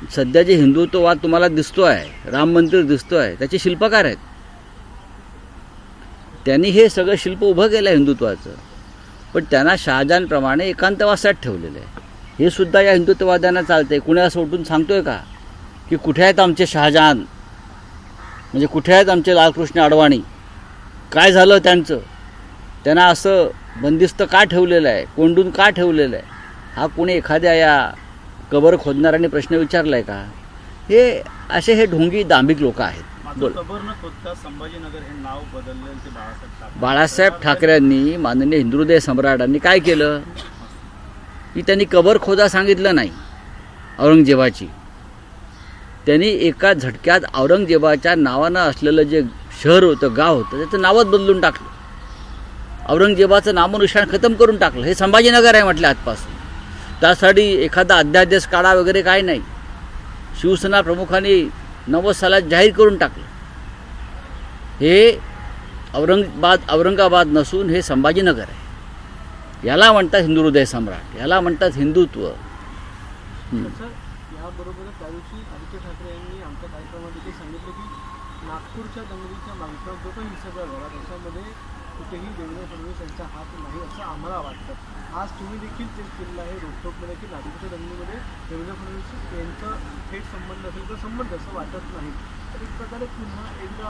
सध्या जे हिंदुत्ववाद तुम्हाला दिसतो आहे, राम मंदिर दिसतो आहे, त्याचे शिल्पकार आहेत. त्यांनी हे सगळं शिल्प उभं केलं आहे हिंदुत्वाचं, पण त्यांना शहाजहानप्रमाणे एकांतवासात ठेवलेलं आहे. हे सुद्धा या हिंदुत्ववाद्यांना चालतं आहे. कुणी असं उठून सांगतो आहे का की कुठे आहेत आमचे शहाजहान, म्हणजे कुठे आहेत आमचे लालकृष्ण अडवाणी, काय झालं त्यांचं, त्यांना असं बंदिस्त का ठेवलेलं आहे, कोंडून का ठेवलेलं आहे? हा कोणी एखाद्या या कबर खोदणाऱ्यांनी प्रश्न विचारला आहे का? हे ढोंगी दांभिक लोक आहेत. बोल. कबर न खोदता संभाजीनगर हे नाव बदलले ते बाळासाहेब ठाकरेंनी, माननीय हिंदुहृदय सम्राटांनी काय केलं की त्यांनी कबर खोदा सांगितलं नाही औरंगजेबाची. त्यांनी एका झटक्यात औरंगजेबाच्या नावानं असलेलं जे शहर होतं, गाव होतं, त्याचं नावच बदलून टाकलं. औरंगजेबाचं नामोनिशाण खतम करून टाकलं. हे संभाजीनगर आहे म्हटलं आजपासून. त्यासाठी एखादा अध्यादेश काढा वगैरे काय नाही. शिवसेना प्रमुखांनी 90 सालात जाहीर करून टाकलं. हे औरंगाबाद नसून हे संभाजीनगर आहे. याला म्हणतात हिंदुहृदय सम्राट, याला म्हणतात हिंदुत्व. याबरोबरच त्या दिवशी आदित्य ठाकरे यांनी आमच्या कार्यक्रमात देखील सांगितलं की नागपूरच्या दंगलीच्या मागचा जो काही सगळा झाला त्याच्यामध्ये कुठेही देवेंद्र फडणवीस यांचा हात नाही असं आम्हाला वाटतं. आज तुम्ही देखील ते केलेलं आहे रोखोकमध्ये की नागपूरच्या दंगलीमध्ये देवेंद्र फडणवीस यांचा थेट संबंध असेल तर संबंध असं वाटत नाही. तर एक प्रकारे पुन्हा एकदा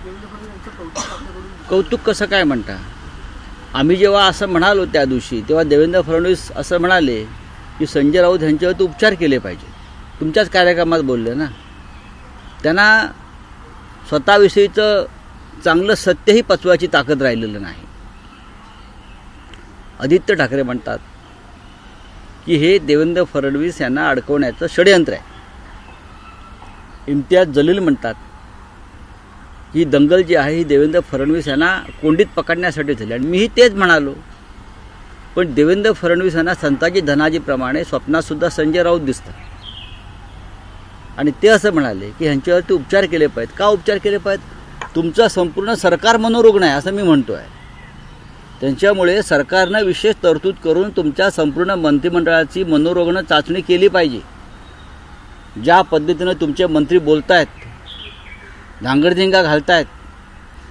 देवेंद्र फडणवीस यांचं कौतुक आपल्याकडून. कौतुक कसं काय म्हणता? आम्ही जेव्हा असं म्हणालो त्या दिवशी, तेव्हा देवेंद्र फडणवीस असं म्हणाले की संजय राऊत यांच्यावरती उपचार केले पाहिजे. तुमच्याच कार्यक्रमात बोलले ना. त्यांना स्वतःविषयीचं चांगलं सत्यही पचवायची ताकद राहिलेलं नाही. आदित्य ठाकरे म्हणतात की हे देवेंद्र फडणवीस यांना अडकवण्याचं षडयंत्र आहे. इम्तियाज जलील म्हणतात ही दंगल जी आहे ही देवेंद्र फडणवीस यांना कोंडीत पकडण्यासाठी झाली. आणि मीही तेच म्हणालो. पण देवेंद्र फडणवीस यांना संताजी धनाजीप्रमाणे स्वप्नातसुद्धा संजय राऊत दिसतात. आणि ते असं म्हणाले की ह्यांच्यावरती उपचार केले पाहिजेत. का उपचार केले पाहिजेत? तुमचं संपूर्ण सरकार मनोरुग्ण आहे असं मी म्हणतो आहे. त्यांच्यामुळे सरकारनं विशेष तरतूद करून तुमच्या संपूर्ण मंत्रिमंडळाची मनोरुग्ण चाचणी केली पाहिजे. ज्या पद्धतीनं तुमचे मंत्री बोलत आहेत, धांगडधिंगा घालतायत,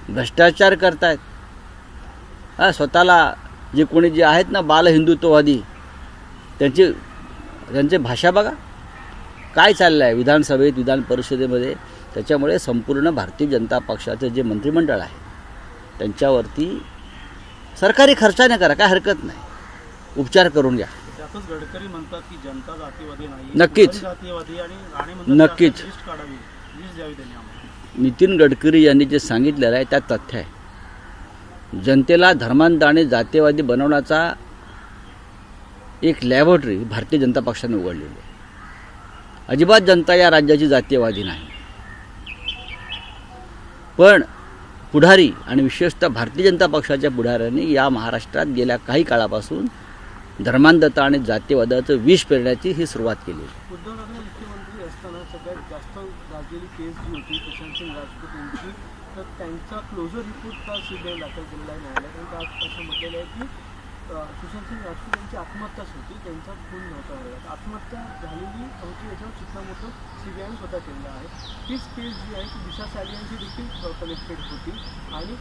भ्रष्टाचार करतायत, स्वतःला जे कोणी जे आहेत ना बाल हिंदुत्ववादी, त्यांची भाषा बघा काय चाललं आहे विधानसभेत, विधान परिषदेमध्ये. त्याच्यामुळे संपूर्ण भारतीय जनता पक्षाचं जे मंत्रिमंडळ आहे त्यांच्यावरती सरकारी खर्चाने करा, काय हरकत नाही, उपचार करून घ्या. त्यातच गडकरी म्हणतात की जनता जातीवादी नाही, नक्कीच जातीवादी आणि नक्कीच लिस्ट काढावी, लिस्ट द्यावी त्यांनी आम्हाला. नितीन गडकरी यांनी जे सांगितलेलं आहे त्यात तथ्य आहे. जनतेला धर्मांध आणि जातीयवादी बनवण्याचा एक लॅबोरेटरी भारतीय जनता पक्षाने उघडलेली आहे. अजिबात जनता या राज्याची जातीयवादी नाही. पण पुढारी आणि विशेषतः भारतीय जनता पक्षाच्या पुढाऱ्यांनी या महाराष्ट्रात गेल्या काही काळापासून धर्मांधता आणि जातीयवादाचं विष पेरण्याची ही सुरुवात केली. उद्धव ठाकरे मुख्यमंत्री असताना सगळ्यात जास्त गाजलेली केस जी होती सुशांत सिंग राजपूत यांची, तर त्यांचा क्लोजर रिपोर्ट का सीबीआय दाखल केलेला आहे न्यायालयात. त्यांनी असं म्हटलेलं आहे की सुशांत सिंग राजपूत यांची आत्महत्याच होती, त्यांचा खून नव्हता झालेला. आत्महत्या झालेली होती याच्यावर चित्रामोठं सीबीआयने स्वतः केलेलं आहे. तीच केस जी आहे ती दिशा सालियांची देखील कनेक्टेड होती आणि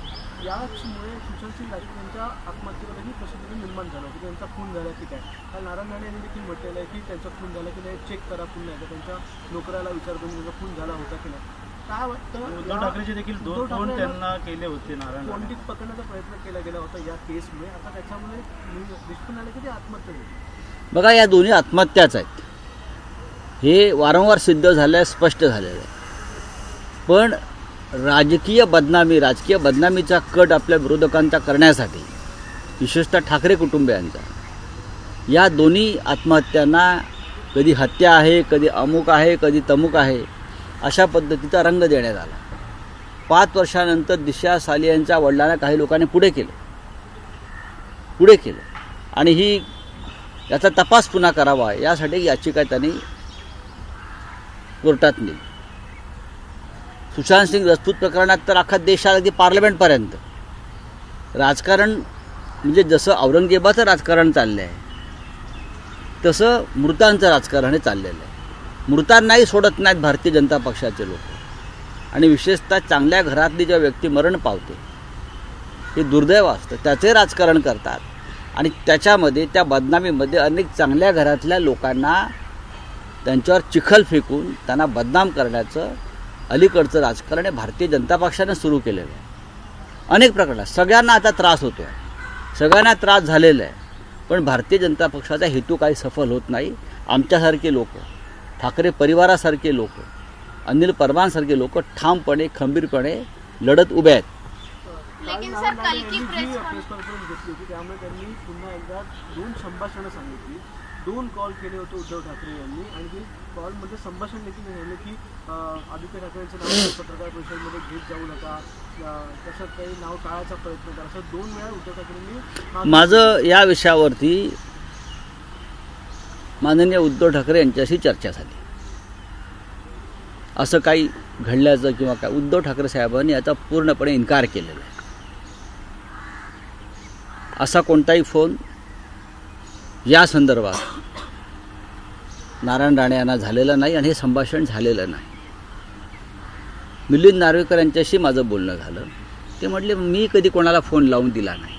याचमुळे सुशांत सिंग राजपूत यांच्या आत्महत्येवरही प्रश्न निर्माण झाला होता. त्यांचा खून झाला की काय? काल नारायण राणे यांनी देखील म्हटलेलं आहे की त्यांचा खून झाला की नाही चेक करा, खून नाही तर त्यांच्या नोकराला विचार करून त्यांचा खून झाला होता की नाही. काय वाटतं? उद्धव ठाकरेचे देखील दोन फोन त्यांना केले होते नारायण राणे. कोंडीत पकडण्याचा प्रयत्न केला गेला होता या केसमुळे. आता त्याच्यामुळे दिसून आलं की ते आत्महत्या झाली. बघा या दोन्ही आत्महत्याच आहेत. हे वारंवार सिद्ध झालं आहे, स्पष्ट झालेलं आहे. पण राजकीय बदनामीचा कट आपल्या विरोधकांचा करण्यासाठी, विशेषतः ठाकरे कुटुंबियांचा, या दोन्ही आत्महत्यांना कधी हत्या आहे, कधी अमुक आहे, कधी तमुक आहे, अशा पद्धतीचा रंग देण्यात आला. 5 वर्षानंतर दिशा सालियांच्या वडिलांना काही लोकांनी पुढे केलं आणि याचा तपास पुन्हा करावा यासाठी याचिका त्यांनी कोर्टात नेली. सुशांत सिंग राजपूत प्रकरणात तर अख्खा देश आला की पार्लमेंटपर्यंत. राजकारण म्हणजे जसं औरंगजेबाचं राजकारण चाललं आहे तसं मृतांचं राजकारण हे चाललेलं आहे. मृतांनाही सोडत नाहीत भारतीय जनता पक्षाचे लोक. आणि विशेषतः चांगल्या घरातली जेव्हा व्यक्ती मरण पावते हे दुर्दैव असतं, त्याचे राजकारण करतात. आणि त्याच्यामध्ये त्या बदनामीमध्ये अनेक चांगल्या घरातल्या लोकांना त्यांच्यावर चिखल फेकून त्यांना बदनाम करण्याचं अलीकडचं राजकारण हे भारतीय जनता पक्षाने सुरू केलेलं आहे. अनेक प्रकारात सगळ्यांना आता त्रास होतो आहे, सगळ्यांना त्रास झालेला आहे. पण भारतीय जनता पक्षाचा हेतू काही सफल होत नाही. आमच्यासारखे लोक, ठाकरे परिवारासारखे लोक, अनिल परमारसारखे लोक ठामपणे खंबीरपणे लढत उभे आहेत. लेकिन सर कल की प्रेस कॉन्फरन्स घेतली होती त्यामुळे त्यांनी पुन्हा एकदा 2 संभाषणं सांगितली, 2 कॉल केले होते उद्धव ठाकरे यांनी. आणि ते कॉलमध्ये संभाषण देखील झाले की आदित्य ठाकरेंचं नाव पत्रकार परिषदेमध्ये घेत जाऊ नका, तसं काही नाव टाळायचा प्रयत्न करा, असं 2 वेळा उद्धव ठाकरेंनी. माझं या विषयावरती माननीय उद्धव ठाकरे यांच्याशी चर्चा झाली. असं काही घडल्याचं किंवा काय उद्धव ठाकरे साहेबांनी याचा पूर्णपणे इन्कार केलेला आहे. असा कोणताही फोन या संदर्भात नारायण राणे यांना झालेला नाही आणि हे संभाषण झालेलं नाही. मिलिंद नार्वेकर यांच्याशी माझं बोलणं झालं. ते म्हटले मी कधी कोणाला फोन लावून दिला नाही.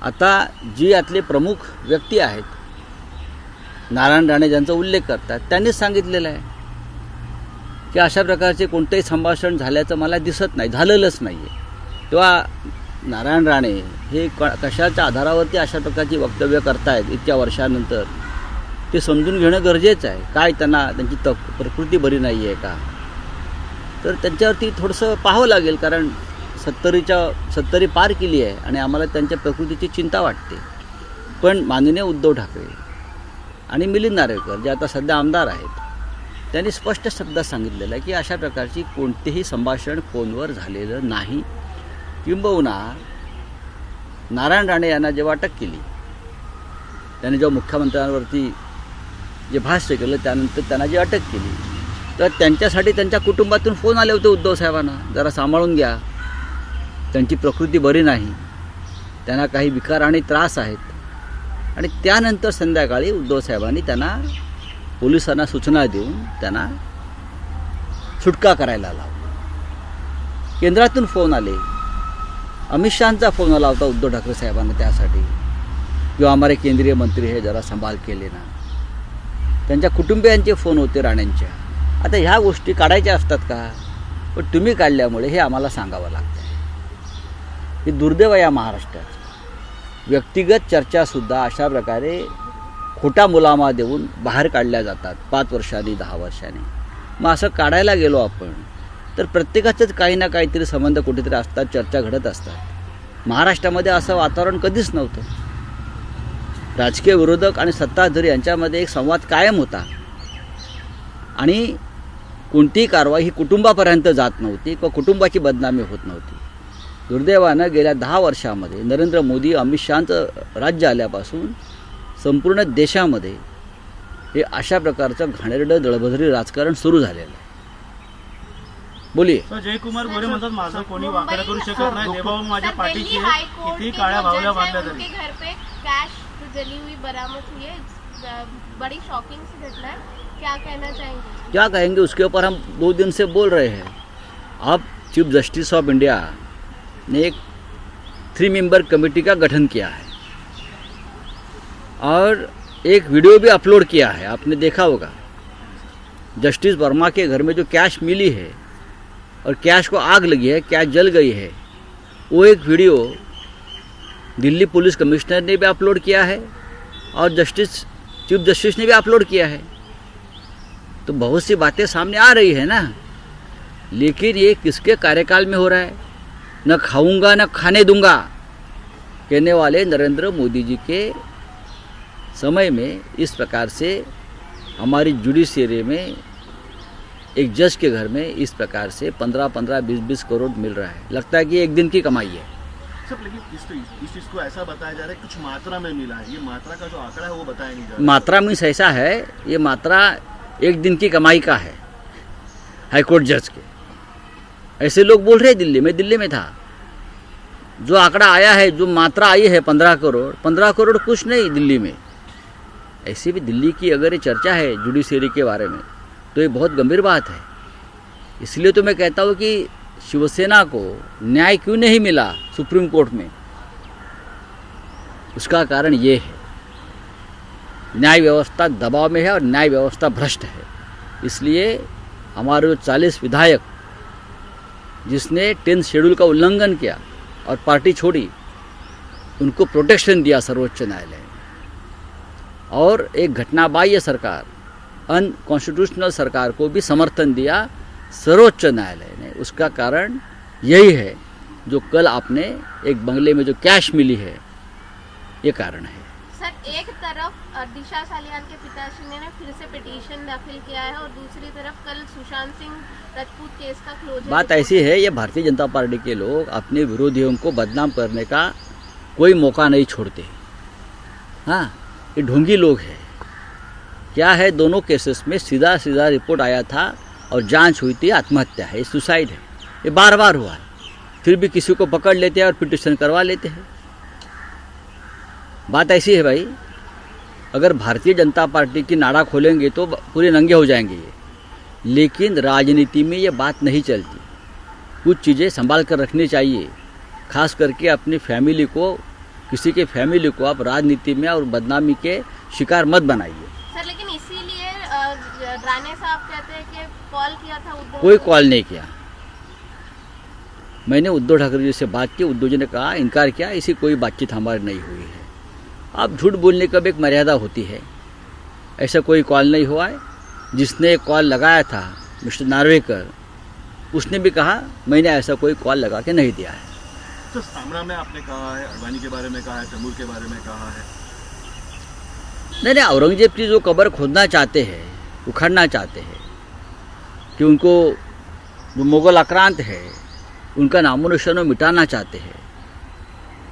आता जी यातले प्रमुख व्यक्ती आहेत नारायण राणे ज्यांचा उल्लेख करतात त्यांनीच सांगितलेलं आहे की अशा प्रकारचे कोणतेही संभाषण झाल्याचं मला दिसत नाही, झालेलंच नाही आहे. तेव्हा नारायण राणे हे कशाच्या आधारावरती अशा प्रकारची वक्तव्य करतायत इतक्या वर्षानंतर ते समजून घेणं गरजेचं आहे. काय त्यांना त्यांची प्रकृती बरी नाही आहे का, तर त्यांच्यावरती थोडंसं पाहावं लागेल. कारण 70 पार केली आहे आणि आम्हाला त्यांच्या प्रकृतीची चिंता वाटते. पण माननीय उद्धव ठाकरे आणि मिलिंद नार्वेकर जे आता सध्या आमदार आहेत त्यांनी स्पष्ट शब्दात सांगितलेलं आहे की अशा प्रकारची कोणतेही संभाषण फोनवर झालेलं नाही. किंबहुना नारायण राणे यांना जेव्हा अटक केली, त्यांनी जेव्हा मुख्यमंत्र्यांवरती जे भाष्य केलं त्यानंतर त्यांना जी अटक केली तर त्यांच्यासाठी त्यांच्या कुटुंबातून फोन आले होते उद्धव साहेबांना, जरा सांभाळून घ्या, त्यांची प्रकृती बरी नाही, त्यांना काही विकार आणि त्रास आहेत. आणि त्यानंतर संध्याकाळी उद्धव साहेबांनी त्यांना पोलिसांना सूचना देऊन त्यांना सुटका करायला लावला. केंद्रातून फोन आले, अमित शहांचा फोन आला होता उद्धव ठाकरे साहेबांना त्यासाठी किंवा हमारे केंद्रीय मंत्री हे जरा संभाल केले ना. त्यांच्या कुटुंबियांचे फोन होते राण्यांच्या. आता ह्या गोष्टी काढायच्या असतात का, पण तुम्ही काढल्यामुळे हे आम्हाला सांगावं लागतं आहे. हे दुर्दैव आहे या महाराष्ट्राचं. व्यक्तिगत चर्चासुद्धा अशा प्रकारे खोटा मुलामा देऊन बाहेर काढल्या जातात 5 वर्षांनी 10 वर्षांनी. मग असं काढायला गेलो आपण तर प्रत्येकाचंच काही ना काहीतरी संबंध कुठेतरी असतात, चर्चा घडत असतात. महाराष्ट्रामध्ये असं वातावरण कधीच नव्हतं. राजकीय विरोधक आणि सत्ताधारी यांच्यामध्ये एक संवाद कायम होता आणि कोणतीही कारवाई ही कुटुंबापर्यंत जात नव्हती किंवा कुटुंबाची बदनामी होत नव्हती. दुर्दैवानं गेल्या 10 वर्षामध्ये नरेंद्र मोदी अमित शहांचं राज्य आल्यापासून संपूर्ण देशामध्ये हे अशा प्रकारचं घाणेरडं दळभद्री राजकारण सुरू झालेलं आहे. बोलिये. जयकुमार गोरे म्हणतात माझं कोणी वाकडं करू शकत नाही, देवाभाऊ माझ्या पाठीशी आहे, किती काळ्या भावल्या बांधल्या तरी. घर पे कैश जली हुई बरामद हुई है, बड़ी शॉकिंग सी घटना है, क्या कहना चाहेंगे? क्या कहेंगे, उसके ऊपर हम 2 दिन से बोल रहे हैं. अब चीफ जस्टिस ऑफ इंडिया ने एक 3 मेंबर कमेटी का गठन किया है और एक वीडियो भी अपलोड किया है, आपने देखा होगा. जस्टिस वर्मा के घर में जो कैश मिली है और कैश को आग लगी है, कैश जल गई है, वो एक वीडियो दिल्ली पुलिस कमिश्नर ने भी अपलोड किया है और चीफ जस्टिस ने भी अपलोड किया है. तो बहुत सी बातें सामने आ रही है ना. लेकिन ये किसके कार्यकाल में हो रहा है? न खाऊंगा न खाने दूंगा कहने वाले नरेंद्र मोदी जी के समय में इस प्रकार से हमारी जुडिशरी में एक जज के घर में इस प्रकार से 15-15, 20-20 करोड़ मिल रहा है. लगता है कि एक दिन की कमाई है. सब लेकिन इस चीज़ को ऐसा बताया जा रहा है कुछ मात्रा में मिला है. ये मात्रा का जो आंकड़ा है वो बताया नहीं जा रहा. मात्रा मीन्स ऐसा है, ये मात्रा एक दिन की कमाई का है हाईकोर्ट जज के. ऐसे लोग बोल रहे हैं दिल्ली में था. जो आंकड़ा आया है, जो मात्रा आई है 15 करोड़ कुछ नहीं दिल्ली में. ऐसी भी दिल्ली की अगर ये चर्चा है जुडिशरी के बारे में तो ये बहुत गंभीर बात है। इसलिए तो मैं कहता हूँ कि शिवसेना को न्याय क्यों नहीं मिला सुप्रीम कोर्ट में, उसका कारण ये है, न्याय व्यवस्था दबाव में है और न्याय व्यवस्था भ्रष्ट है। इसलिए हमारे जो 40 विधायक जिसने 10th शेड्यूल का उल्लंघन किया और पार्टी छोड़ी, उनको प्रोटेक्शन दिया सर्वोच्च न्यायालय ने, और एक घटनाबाह्य सरकार, अनकॉन्स्टिट्यूशनल सरकार को भी समर्थन दिया सर्वोच्च न्यायालय ने। उसका कारण यही है जो कल आपने एक बंगले में जो कैश मिली है, ये कारण है। सर, एक तरफ दिशा सालियान के पिताश्री ने फिर से पिटीशन दाखिल किया है और दूसरी तरफ कल सुशांत सिंह राजपूत केस का क्लोजर। बात ऐसी है, ये भारतीय जनता पार्टी के लोग अपने विरोधियों को बदनाम करने का कोई मौका नहीं छोड़ते। हाँ, ये ढोंगी लोग हैं। क्या है, दोनों केसेस में सीधा सीधा रिपोर्ट आया था और जांच हुई थी, आत्महत्या है, ये सुसाइड है। ये बार बार हुआ है, फिर भी किसी को पकड़ लेते हैं और पिटीशन करवा लेते हैं। बात ऐसी है भाई, अगर भारतीय जनता पार्टी की नाड़ा खोलेंगे तो पूरे नंगे हो जाएंगे ये, लेकिन राजनीति में ये बात नहीं चलती। कुछ चीज़ें संभाल कर रखनी चाहिए, खास करके अपनी फैमिली को, किसी के फैमिली को आप राजनीति में और बदनामी के शिकार मत बनाइए। सर, लेकिन इसीलिए राणे साहब कहते हैं कि कॉल किया था उद्धव। कोई कॉल नहीं किया। मैंने उद्धव ठाकरे जी से बात की, उद्धव जी ने कहा, इनकार किया, ऐसी कोई बातचीत हमारी नहीं हुई है। अब झूठ बोलने का भी एक मर्यादा होती है। ऐसा कोई कॉल नहीं हुआ है। जिसने कॉल लगाया था मिस्टर नार्वेकर, उसने भी कहा मैंने ऐसा कोई कॉल लगा के नहीं दिया है। तो सामना में आपने कहा है, अडवाणी के बारे में कहा है, तैमूर के बारे में कहा है। नहीं, औरंगजेब की जो कब्र खोदना चाहते हैं, उखाड़ना चाहते हैं, कि उनको जो मुगल आक्रांत है उनका नामो निशान मिटाना चाहते हैं,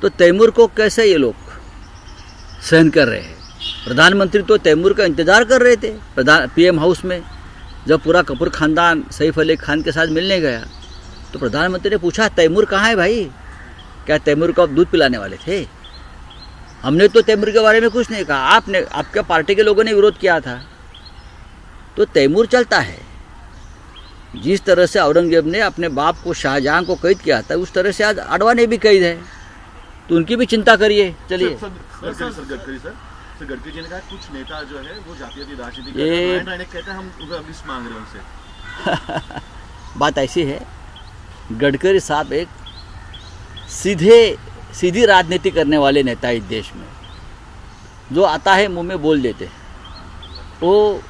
तो तैमूर को कैसे ये लोग सहन कर रहे हैं? प्रधानमंत्री तो तैमूर का इंतज़ार कर रहे थे PM हाउस में। जब पूरा कपूर खानदान सैफ अली खान के साथ मिलने गया तो प्रधानमंत्री ने पूछा, तैमूर कहाँ है भाई? क्या तैमूर को आप दूध पिलाने वाले थे? हमने तो तैमूर के बारे में कुछ नहीं कहा, आपने, आपके पार्टी के लोगों ने विरोध किया था। तो तैमूर चलता है। जिस तरह से औरंगजेब ने अपने बाप को, शाहजहां को कैद किया था, उस तरह से आज अडवाणी भी कैद है, तो उनकी भी चिंता करिए। चलिए, गडकरी जी ने कहा कुछ नेता जो है वो जातीय राजनीति ये कहते हैं, हम उनसे मांग रहे हैं उनसे। बात ऐसी है, गडकरी साहब एक सीधी राजनीति करने वाले नेता इस देश में, जो आता है मुंह में बोल देते हैं। वो